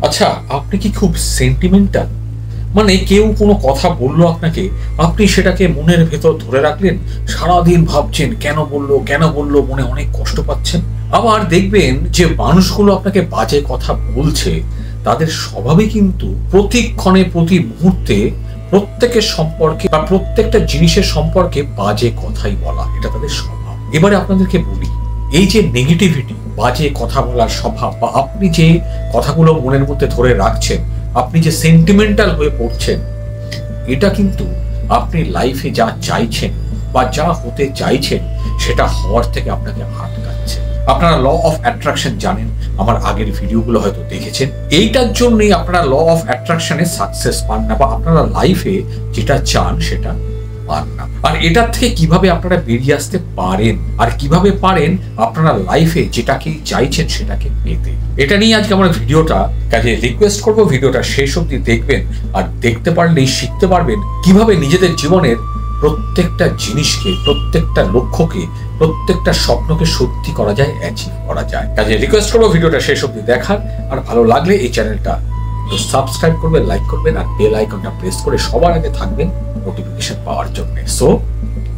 আচ্ছা, আপনি কি খুব সেন্টিমেন্টাল? মানে কেউ কোনো কথা বললো আপনাকে, আপনি সেটাকে মনের ভেতর ধরে রাখলেন, সারাদিন ভাবছেন কেন বললো, মনে অনেক কষ্ট পাচ্ছেন। আবার দেখবেন যে মানুষগুলো আপনাকে বাজে কথা বলছে, তাদের স্বভাবে কিন্তু প্রতিক্ষণে প্রতি মুহূর্তে প্রত্যেকের সম্পর্কে বা প্রত্যেকটা জিনিসের সম্পর্কে বাজে কথাই বলা, এটা তাদের স্বভাব। এবারে আপনাদেরকে বলি, এই যে নেগেটিভিটি, বাজে কথা বলার স্বভাব, বা আপনি যে কথাগুলো মনের মধ্যে ধরে রাখছেন, আপনি যে সেন্টিমেন্টাল হয়ে পড়ছেন, এটা কিন্তু আপনি লাইফে যা চাইছেন বা যা হতে চাইছেন সেটা হওয়ার থেকে আপনাকে আটকাচ্ছে। আপনারা ল অফ অ্যাট্রাকশন জানেন, আমার আগের ভিডিওগুলো হয়তো দেখেছেন। এইটার জন্যই আপনারা ল অফ অ্যাট্রাকশনে সাকসেস পান না, বা আপনারা লাইফে যেটা চান সেটা পান না। আর এটার থেকে কিভাবে আপনারা বেরিয়ে আসতে পারেন, আর কিভাবে পারেন আপনারা লাইফে যেটাকে চাইছেন সেটাকে পেতে, এটা নিয়ে আজকে আমার ভিডিওটা। কাজে রিকোয়েস্ট করবো ভিডিওটা শেষ অবধি দেখবেন, আর দেখতে পারলেই শিখতে পারবেন কিভাবে নিজেদের জীবনের প্রত্যেকটা জিনিসকে, প্রত্যেকটা লক্ষ্যকে, প্রত্যেকটা স্বপ্নকে সত্যি করা যায়, অ্যাচিভ করা যায়। কাজে রিকোয়েস্ট করবো ভিডিওটা শেষ অবধি দেখার, আর ভালো লাগলে এই চ্যানেলটা সাবস্ক্রাইব করবেন, লাইক করবেন, আর বেল আইকনটা প্রেস করে সবার আগে থাকবেন নোটিফিকেশন পাওয়ার জন্য। সো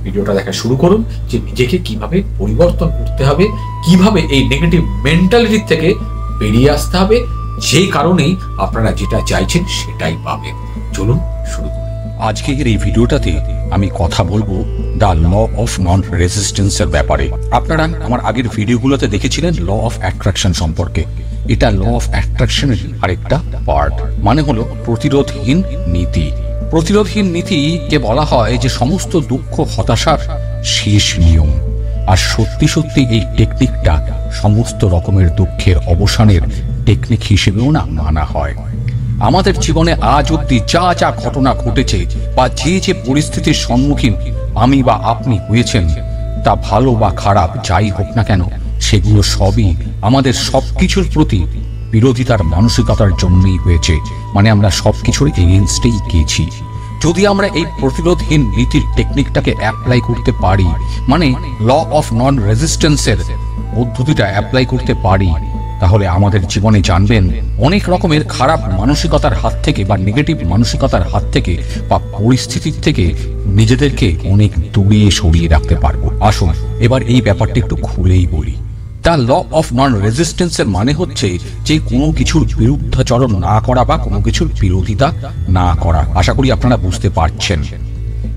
ভিডিওটা দেখা শুরু করুন, যে নিজেকে কিভাবে পরিবর্তন করতে হবে, কিভাবে এই নেগেটিভ মেন্টালিটি থেকে বেরিয়ে আসতে হবে, যেই কারণেই আপনারা যেটা চাইছেন সেটাই পাবেন। চলুন শুরু করুন। আজকের এই ভিডিওটাতে আমি কথা বলবো দ্য ল অফ নন রেজিস্ট্যান্সের ব্যাপারে। আপনারা আমার আগের ভিডিওগুলোতে দেখেছিলেন ল অফ অ্যাট্রাকশন সম্পর্কে। এটা ল অফ অ্যাট্রাকশনের আরেকটা পার্ট, মানে হলো প্রতিরোধহীন নীতি। প্রতিরোধহীন নীতিকে বলা হয় যে সমস্ত দুঃখ হতাশার শেষ নিয়ম। আর সত্যি সত্যি এই টেকনিকটা সমস্ত রকমের দুঃখের অবসানের টেকনিক হিসেবেও না মানা হয়। আমাদের জীবনে আজ অব্দি যা যা ঘটনা ঘটেছে, বা যে যে পরিস্থিতির সম্মুখীন আমি বা আপনি হয়েছেন, তা ভালো বা খারাপ যাই হোক না কেন, সেগুলো সবই আমাদের সবকিছুর প্রতি বিরোধিতার মানসিকতার জন্যই হয়েছে। মানে আমরা সবকিছুর এগেইনস্টেই গেছি। যদি আমরা এই প্রতিরোধহীন নীতির টেকনিকটাকে অ্যাপ্লাই করতে পারি, মানে ল অফ নন রেজিস্ট্যান্সের পদ্ধতিটা অ্যাপ্লাই করতে পারি, তাহলে আমাদের জীবনে জানবেন অনেক রকমের খারাপ মানসিকতার হাত থেকে, বা নেগেটিভ মানসিকতার হাত থেকে, বা পরিস্থিতির থেকে নিজেদেরকে অনেক দূরে সরিয়ে রাখতে পারবো। আসুন এবার এই ব্যাপারটা একটু খুলেই বলি। দ্য ল অফ নন রেজিস্ট্যান্সের মানে হচ্ছে যে কোনো কিছুর বিরুদ্ধাচরণ না করা, বা কোনো কিছুর বিরোধিতা না করা। আশা করি আপনারা বুঝতে পারছেন।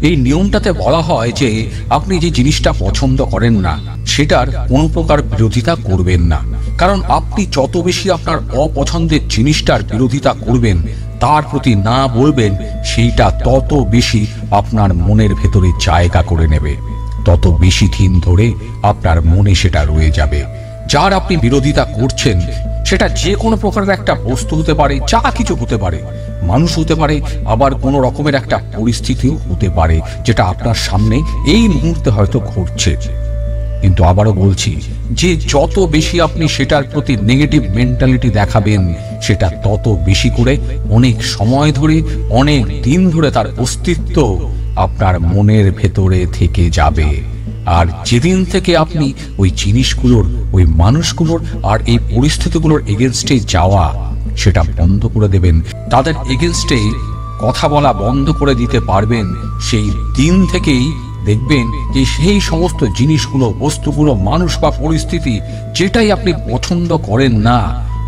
এই নিয়মটাতে বলা হয় যে আপনি যে জিনিসটা পছন্দ করেন না, সেটার কোনো প্রকার বিরোধিতা করবেন না। কারণ আপনি যত বেশি আপনার অপছন্দের জিনিসটার বিরোধিতা করবেন, তার প্রতি না বলবেন, সেইটা তত বেশি আপনার মনের ভেতরে জায়গা করে নেবে, তত বেশি দিন ধরে আপনার মনে সেটা রয়ে যাবে। যার আপনি বিরোধিতা করছেন, সেটা যে কোনো প্রকারের একটা বস্তু হতে পারে, যা কিছু হতে পারে, মানুষ হতে পারে, আবার কোনো রকমের একটা পরিস্থিতিও হতে পারে, যেটা আপনার সামনে এই মুহূর্তে হয়তো ঘটছে। কিন্তু আবারও বলছি যে যত বেশি আপনি সেটার প্রতি নেগেটিভ মেন্টালিটি দেখাবেন, সেটা তত বেশি করে অনেক সময় ধরে, অনেক দিন ধরে তার অস্তিত্ব আপনার মনের ভেতরে থেকে যাবে। আর যেদিন থেকে আপনি ওই জিনিসগুলোর, ওই মানুষগুলোর আর এই পরিস্থিতিগুলোর এগেনস্টে যাওয়া সেটা বন্ধ করে দেবেন, তাদের এগেনস্টে কথা বলা বন্ধ করে দিতে পারবেন, সেই দিন থেকেই দেখবেন যে সেই সমস্ত জিনিসগুলো, বস্তুগুলো, মানুষ বা পরিস্থিতি যেটাই আপনি পছন্দ করেন না,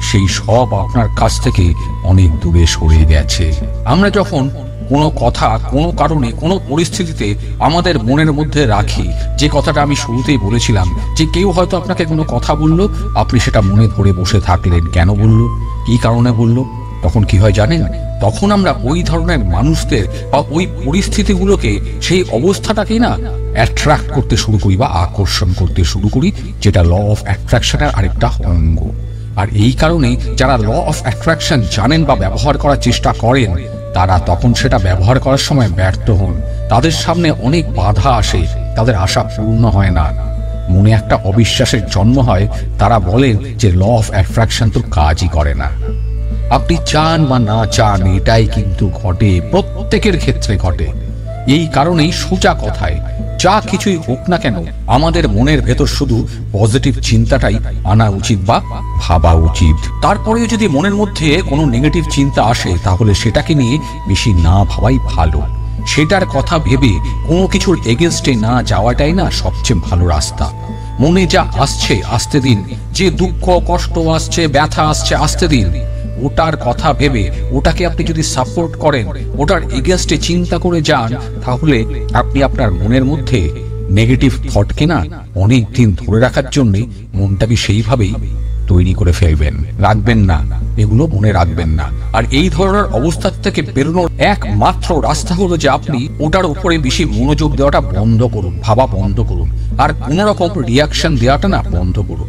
সেই সব আপনার কাছ থেকে অনেক দূরে সরে গেছে। আমরা যখন কোনো কথা, কোনো কারণে, কোনো পরিস্থিতিতে আমাদের মনের মধ্যে রাখি, যে কথাটা আমি শুরুতেই বলেছিলাম, যে কেউ হয়তো আপনাকে কোনো কথা বললো, আপনি সেটা মনে ধরে বসে থাকলেন, কেন বললো, কি কারণে বললো, তখন কি হয় জানেন? তখন আমরা ওই ধরনের মানুষদের বা ওই পরিস্থিতিগুলোকে, সেই অবস্থাটাকেই না অ্যাট্রাক্ট করতে শুরু করি, বা আকর্ষণ করতে শুরু করি, যেটা ল অফ অ্যাট্রাকশনের আরেকটা অঙ্গ। আর এই কারণে যারা ল অফ অ্যাট্রাকশন জানেন বা ব্যবহার করার চেষ্টা করেন, তারা তখন সেটা ব্যবহার করার সময় ব্যর্থ হন। তাদের সামনে অনেক বাধা আসে, তাদের আশা পূর্ণ হয় না, মনে একটা অবিশ্বাসের জন্ম হয়। তারা বলেন যে ল অফ অ্যাট্রাকশন তো কাজই করে না। আপনি চান বা না চান, এটাই কিন্তু ঘটে, প্রত্যেকের ক্ষেত্রে ঘটে। এই কারণেই সোজা কথায় যা কিছুই হোক না কেন আমাদের মনের ভেতর শুধু পজিটিভ চিন্তাটাই আনা উচিত বা ভাবা উচিত। তারপরেও যদি মনের মধ্যে কোনো নেগেটিভ চিন্তা আসে তাহলে সেটাকে নিয়ে বেশি না ভাবাই ভালো। সেটার কথা ভেবে কোনো কিছুর এগেনস্টে না যাওয়াটাই না সবচেয়ে ভালো রাস্তা। মনে যা আসছে আসতে দিন, যে দুঃখ কষ্ট আসছে ব্যথা আসছে আসতে দিন, ওটার কথা ভেবে ওটাকে আপনি যদি সাপোর্ট করেন, ওটার এগেনস্টে চিন্তা করে যান, তাহলে আপনি আপনার মনের মধ্যে নেগেটিভ থটকে না অনেক দিন ধরে রাখার জন্য মনটাকে সেইভাবেই তৈরি করে ফেলবেন। রাখবেন না, এগুলো মনে রাখবেন না। আর এই ধরনের অবস্থা থেকে বেরোনোর একমাত্র রাস্তা হলো যে আপনি ওটার উপরে বেশি মনোযোগ দেওয়াটা বন্ধ করুন, ভাবা বন্ধ করুন, আর কোন রকম রিয়াকশন দেওয়াটা না বন্ধ করুন।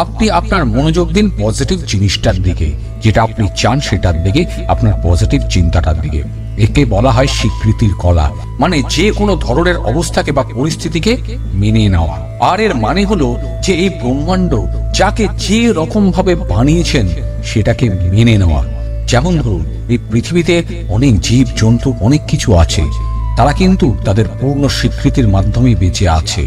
আপনি আপনার মনোযোগ দিন পজিটিভ জিনিসটার দিকে, যেটা আপনি চান সেটার দিকে, আপনার পজিটিভ চিন্তাটার দিকে। একে বলা হয় স্বীকৃতির কলা, মানে যে কোনো ধরনের অবস্থাকে বা পরিস্থিতিকে মেনে নেওয়া। আর এর মানে হলো যে এই ব্রহ্মাণ্ড যাকে যে রকম ভাবে বানিয়েছেন সেটাকে মেনে নেওয়া। যেমন ধরুন, এই পৃথিবীতে অনেক জীব জন্তু অনেক কিছু আছে, তারা কিন্তু তাদের পূর্ণ স্বীকৃতির মাধ্যমে বেঁচে আছে।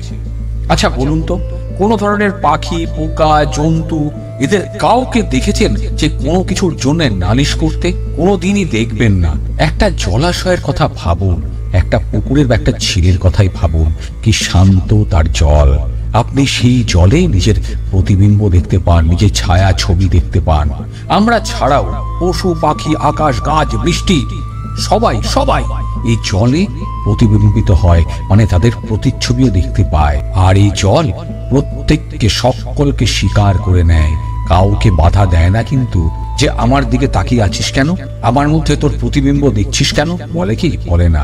আচ্ছা বলুন তো, কোন ধরনের পাখি পোকা জন্তু এদের কাউকে দেখেছেন যে কোনো কিছুর জন্য নালিশ করতে? কোনোদিনই দেখবেন না। একটা জলাশয়ের কথা ভাবুন, একটা পুকুরের বা একটা ঝিলের কথাই ভাবুন, কি শান্ত তার জল। আপনি সেই জলে নিজের প্রতিবিম্ব দেখতে পান, নিজের ছায়া ছবি দেখতে পান। আমরা ছাড়াও পশু পাখি আকাশ গাছ বৃষ্টি সবাই সবাই এই জলে প্রতিবিম্বিত হয়, মানে তাদের প্রতিচ্ছবিও দেখতে পায়। আর এই জল প্রত্যেককে সকলকে স্বীকার করে নেয়, কাউকে বাধা দেয় না কিন্তু, যে আমার দিকে তাকিয়ে আছিস কেন, আমার মধ্যে তোর প্রতিবিম্ব দেখছিস কেন, বলে কি? বলে না।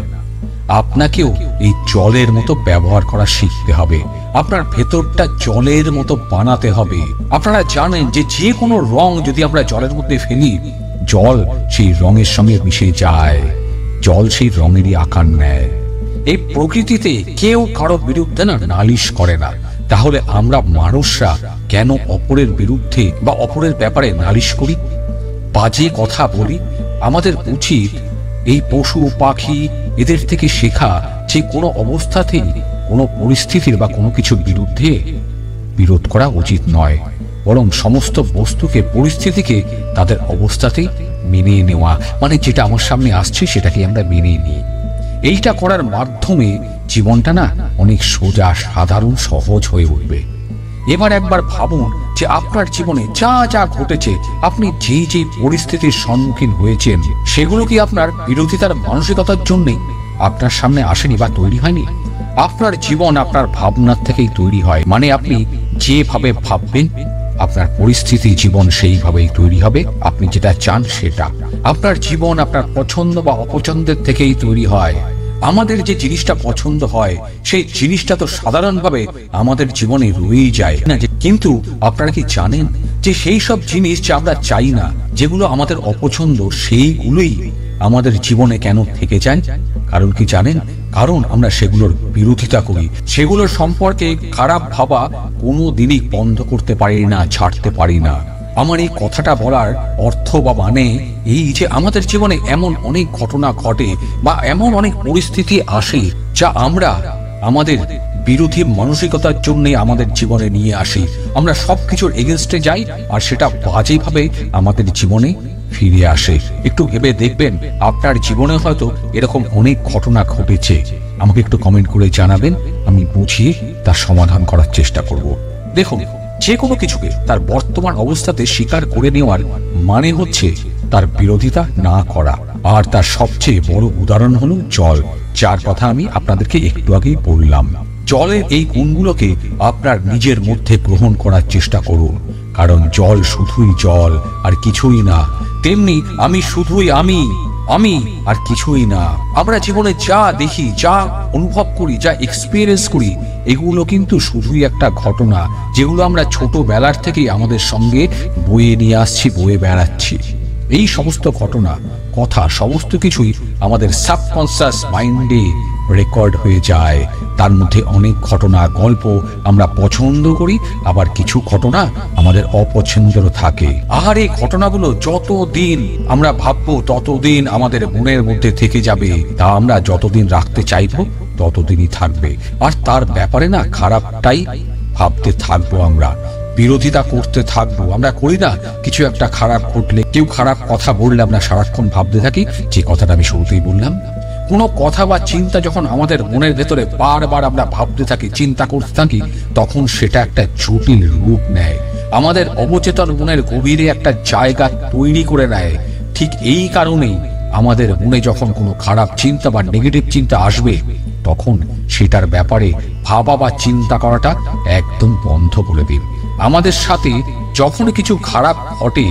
আপনাকেও এই জলের মতো ব্যবহার করা শিখতে হবে, আপনার ভেতরটা জলের মতো বানাতে হবে। আপনারা জানেন যে যে কোনো রং যদি আমরা জলের মধ্যে ফেলি, জল সেই রঙের সঙ্গে মিশে যায়, জল সেই রঙেরই আকার নেয়। এই প্রকৃতিতে কেউ কারো বিরুদ্ধে না নালিশ করে না, তাহলে আমরা মানুষরা কেন অপরের বিরুদ্ধে বা অপরের ব্যাপারে নালিশ করি, বাজে কথা বলি? আমাদের উচিত এই পশু পাখি এদের থেকে শেখা যে কোনো অবস্থাতেই কোনো পরিস্থিতির বা কোনো কিছুর বিরুদ্ধে বিরোধ করা উচিত নয়, বরং সমস্ত বস্তুকে পরিস্থিতিকে তাদের অবস্থাতেই মেনে নেওয়া, মানে যেটা আমার সামনে আসছে সেটাকে আমরা মেনে নিই। এইটা করার মাধ্যমে জীবনটা না অনেক সোজা সাধারণ সহজ হয়ে উঠবে। এবার একবার ভাবুন যে আপনার জীবনে যা যা ঘটেছে, আপনি যেই যেই পরিস্থিতির সম্মুখীন হয়েছেন, সেগুলো কি আপনার বিরোধিতার মানসিকতার জন্যই আপনার সামনে আসেনি বা তৈরি হয়নি? আপনার জীবন আপনার ভাবনার থেকেই তৈরি হয়, মানে আপনি যেভাবে ভাববেন আপনার পরিস্থিতি জীবন সেইভাবেই তৈরি হবে। আপনি যেটা চান সেটা। আপনার জীবন আপনার পছন্দ বা অপছন্দের থেকেই তৈরি হয়। আমাদের যে জিনিসটা পছন্দ হয় সেই জিনিসটা তো সাধারণভাবে আমাদের জীবনে রয়েই যায় না, কিন্তু আপনারা কি জানেন যে সেই সব জিনিস যা আমরা চাই না, যেগুলো আমাদের অপছন্দ, সেইগুলোই আমাদের জীবনে কেন থেকে যায়? কারণ কি জানেন? কারণ আমরা সেগুলোর বিরোধিতা করি, সেগুলোর সম্পর্কে খারাপ ভাবা কোনো দিনই বন্ধ করতে পারি না, ছাড়তে পারি না। আমার এই কথাটা বলার অর্থ বা মানে এই যে আমাদের জীবনে এমন অনেক ঘটনা ঘটে বা এমন অনেক পরিস্থিতি আসে যা আমরা আমাদের বিরোধী মানসিকতার জন্য আমাদের জীবনে নিয়ে আসি। আমরা সবকিছুর এগেনস্টে যাই আর সেটা বাজেভাবে আমাদের জীবনে ফিরে আসে। একটু ভেবে দেখবেন, আপনার জীবনে হয়তো এরকম অনেক ঘটনা ঘটেছে। আমাকে একটু কমেন্ট করে জানাবেন, আমি বুঝিয়ে তার সমাধান করার চেষ্টা করব। দেখুন, যে কোনো কিছুকে তার বর্তমান অবস্থাতে স্বীকার করে নেওয়ার মানে হচ্ছে তার বিরোধিতা না করা। আর তার সবচেয়ে বড় উদাহরণ হলো জল, যার কথা আমি আপনাদেরকে একটু আগেই বললাম। জলের এই গুণগুলোকে আপনার নিজের মধ্যে গ্রহণ করার চেষ্টা করুন, কারণ জল শুধুই জল আর কিছুই না। তেমনি আমি শুধুই আমি, আমি আর কিছুই না। আমরা জীবনে যা দেখি, যা অনুভব করি, যা এক্সপিরিয়েন্স করি, এগুলো কিন্তু শুধুই একটা ঘটনা, যেগুলো আমরা ছোটবেলার থেকেই আমাদের সঙ্গে বয়ে নিয়ে আসছি, বয়ে বেড়াচ্ছি। এই সমস্ত ঘটনা, কথা, সমস্ত কিছুই আমাদের সাবকনসিয়াস মাইন্ডে রেকর্ড হয়ে যায়। তার মধ্যে অনেক ঘটনা গল্প আমরা পছন্দ করি, আবার কিছু ঘটনা আমাদের অপছন্দেরও থাকে। আর এই ঘটনাগুলো যতদিন আমরা ভাববো ততদিন আমাদের মনের মধ্যে থেকে যাবে, তা আমরা যতদিন রাখতে চাইবো ততদিনই থাকবে। আর তার ব্যাপারে না খারাপটাই ভাবতে থাকবো, আমরা বিরোধিতা করতে থাকবো। আমরা করি না, কিছু একটা খারাপ ঘটলে, কেউ খারাপ কথা বললে আমরা সারাক্ষণ ভাবতে থাকি, যে কথাটা আমি শুরুতেই বললাম, কোনো কথা বা চিন্তা যখন আমাদের মনের ভেতরে বারবার আমরা ভাবতে থাকি, চিন্তা করতে থাকি, তখন সেটা একটা জটিল রূপ নেয়, আমাদের অবচেতন মনের গভীরে একটা জায়গা তৈরি করে নেয়। ঠিক এই কারণেই আমাদের মনে যখন কোনো খারাপ চিন্তা বা নেগেটিভ চিন্তা আসবে, তখন সেটার ব্যাপারে ভাবা বা চিন্তা করাটা একদম বন্ধ করে দিন। আমাদের সাথে যখন কিছু খারাপ ঘটে,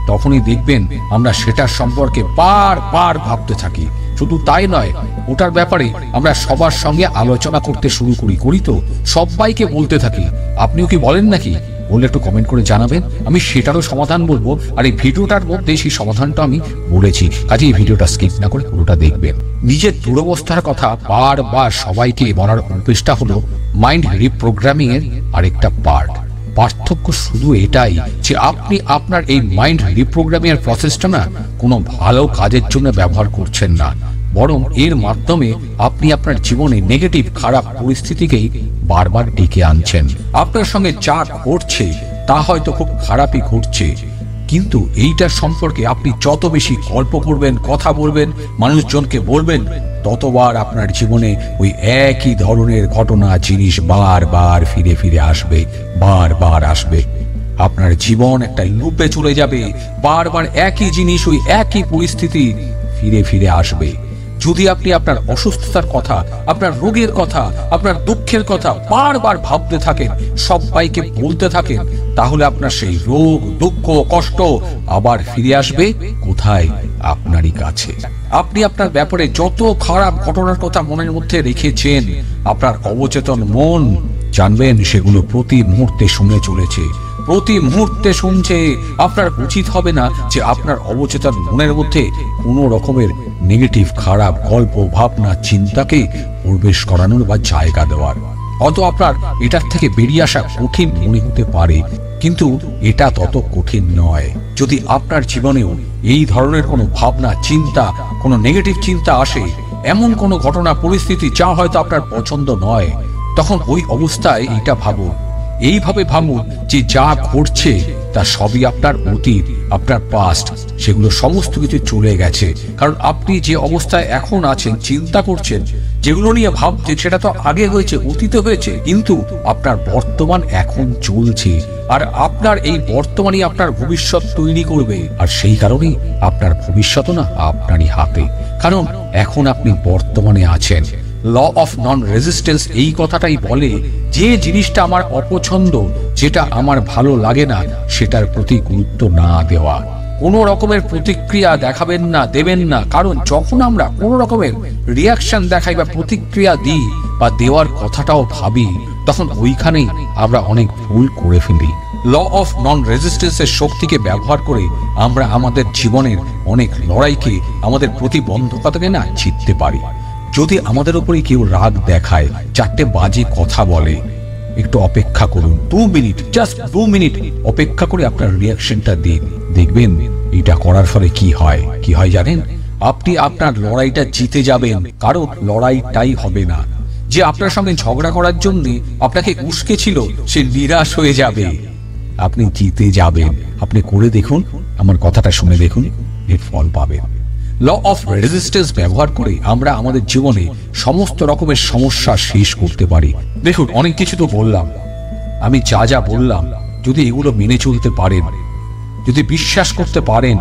তখনই দেখবেন আমরা সেটার সম্পর্কে বারবার ভাবতে থাকি। শুধু তাই নয়, ওটার ব্যাপারে আমরা সবার সঙ্গে আলোচনা করতে শুরু করি তো সবাইকে বলতে থাকি। আপনিও কি বলেন নাকি? বললে একটু কমেন্ট করে জানাবেন, আমি সেটারও সমাধান বলবো। আর এই ভিডিওটার মধ্যে সেই সমাধানটা আমি বলেছি, কাজে এই ভিডিওটা স্কিপ না করে পুরোটা দেখবেন। নিজের দুরবস্থার কথা বারবার সবাইকে বলার অভ্যেসটা হলো মাইন্ড রিপ্রোগ্রামিং এর আরেকটা পার্ট। পার্থক্য শুধু এটাই যে আপনি আপনার এই মাইন্ড রিপ্রোগ্রামিং এর প্রসেসটা না কোনো ভালো কাজের জন্য ব্যবহার করছেন না, বরং এর মাধ্যমে আপনি আপনার জীবনে নেগেটিভ খারাপ পরিস্থিতিকেই বারবার ডেকে আনছেন। আপনার সঙ্গে যা ঘটছে তা হয়তো খুব খারাপই ঘটছে, কিন্তু এইটার সম্পর্কে আপনি যত বেশি গল্প করবেন, কথা বলবেন, মানুষজনকে বলবেন, ততবার আপনার জীবনে ওই একই ধরনের ঘটনা, জিনিস বারবার ফিরে ফিরে আসবে, বারবার আসবে। আপনার জীবন একটা লুপে চলে যাবে, বারবার একই জিনিস, ওই একই পরিস্থিতি ফিরে ফিরে আসবে। যদি আপনি আপনার অসুস্থতার কথা, আপনার রোগের কথা, আপনার দুঃখের কথা বারবার ভাবতে থাকেন, সবাইকে বলতে থাকেন, তাহলে আপনার সেই রোগ, দুঃখ, কষ্ট আবার ফিরে আসবে কোথায়? আপনারই কাছে। আপনি আপনার ব্যাপারে যত খারাপ ঘটনার কথা মনের মধ্যে রেখেছেন, আপনার অবচেতন মন জানবেন সেগুলো প্রতি মুহূর্তে শুনে চলেছে, প্রতি মুহূর্তে শুনছে। আপনার উচিত হবে না যে আপনার অবচেতন মনের মধ্যে কোনো রকমের নেগেটিভ খারাপ গল্প, ভাবনা, চিন্তাকে প্রবেশ করানোর বা জায়গা দেওয়ার। অত আপনার এটার থেকে বেরিয়ে আসা কঠিন মনে হতে পারে, কিন্তু এটা তত কঠিন নয়। যদি আপনার জীবনেও এই ধরনের কোনো ভাবনা, চিন্তা, কোনো নেগেটিভ চিন্তা আসে, এমন কোনো ঘটনা, পরিস্থিতি যা হয়তো আপনার পছন্দ নয়, তখন ওই অবস্থায় এইটা ভাবুন, এইভাবে ভাবুন যে যা ঘটছে তা সবই আপনার অতীত, আপনার পাস্ট, সেগুলো সমস্ত কিছু চলে গেছে। কারণ আপনি যে অবস্থায় এখন আছেন, চিন্তা করছেন, যেগুলো নিয়ে ভাবছেন, সেটা তো আগে হয়েছে, অতীতে হয়েছে, কিন্তু আপনার বর্তমান এখন চলছে। আর আপনার এই বর্তমানই আপনার ভবিষ্যৎ তৈরি করবে। আর সেই কারণেই আপনার ভবিষ্যৎ না আপনারই হাতে, কারণ এখন আপনি বর্তমানে আছেন। ল অফ নন রেজিস্ট্যান্স এই কথাটাই বলে, যে জিনিসটা আমার অপছন্দ, যেটা আমার ভালো লাগে না, সেটার প্রতি গুরুত্ব না দেওয়া, কোনো রকমের প্রতিক্রিয়া দেখাবেন না, দেবেন না। কারণ যখন আমরা কোনো রকমের রিয়াকশন দেখাই বা প্রতিক্রিয়া দিই বা দেওয়ার কথাটাও ভাবি, তখন ওইখানেই আমরা অনেক ভুল করে ফেলি। ল অফ নন রেজিস্ট্যান্সের শক্তিকে ব্যবহার করে আমরা আমাদের জীবনের অনেক লড়াইকে, আমাদের প্রতিবন্ধকতাকে না জিততে পারি। যদি আমাদের উপরে কেউ রাগ দেখায়, চারটে বাজে কথা বলে, একটু অপেক্ষা করুন, 2 মিনিট, জাস্ট 2 মিনিট অপেক্ষা করে আপনার রিয়াকশনটা দিন। দেখবেন এটা করার ফলে কি হয় জানেন? আপনি আপনার লড়াইটা জিতে যাবেন। কারণ লড়াইটাই হবে না। যে আপনার সঙ্গে ঝগড়া করার জন্য আপনাকে উস্কে ছিল, সে নিরাশ হয়ে যাবে, আপনি জিতে যাবেন। আপনি করে দেখুন, আমার কথাটা শুনে দেখুন, এর ফল পাবেন। ল অফ রেজিস্ট্যান্স ব্যবহার করে আমরা আমাদের জীবনে সমস্ত রকমের সমস্যা শেষ করতে পারি। দেখুন, অনেক কিছু তো বললাম, আমি যা বললাম, যদি এগুলো মেনে চলতে পারেন, যদি বিশ্বাস করতে পারেন,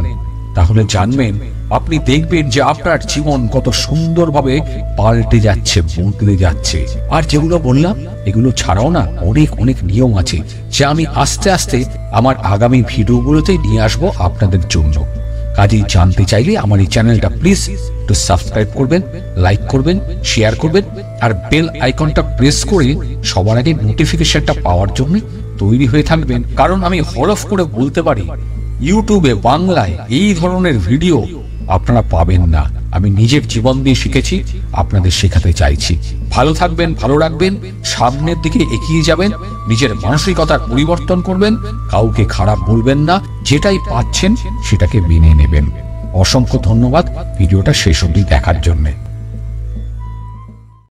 তাহলে জানবেন, আপনি দেখবেন যে আপনার জীবন কত সুন্দরভাবে পাল্টে যাচ্ছে, বদলে যাচ্ছে। আর যেগুলো বললাম, এগুলো ছাড়াও না অনেক নিয়ম আছে, যা আমি আস্তে আস্তে আমার আগামী ভিডিওগুলোতে নিয়ে আসবো আপনাদের জন্য। কাজেই জানতে চাইলে আমার এই চ্যানেলটা প্লিজ একটু সাবস্ক্রাইব করবেন, লাইক করবেন, শেয়ার করবেন, আর বেল আইকনটা প্রেস করে সবার আগে নোটিফিকেশনটা পাওয়ার জন্য তৈরি হয়ে থাকবেন। কারণ আমি হরফ করে বলতে পারি, ইউটিউবে বাংলায় এই ধরনের ভিডিও আপনারা পাবেন না। আমি নিজের জীবন দিয়ে শিখেছি, আপনাদের শেখাতে চাইছি। ভালো থাকবেন, ভালো রাখবেন, সামনের দিকে এগিয়ে যাবেন, নিজের মানসিকতার পরিবর্তন করবেন, কাউকে খারাপ বলবেন না, যেটাই পাচ্ছেন সেটাকে মেনে নেবেন। অসংখ্য ধন্যবাদ ভিডিওটা শেষ অবধি দেখার জন্য।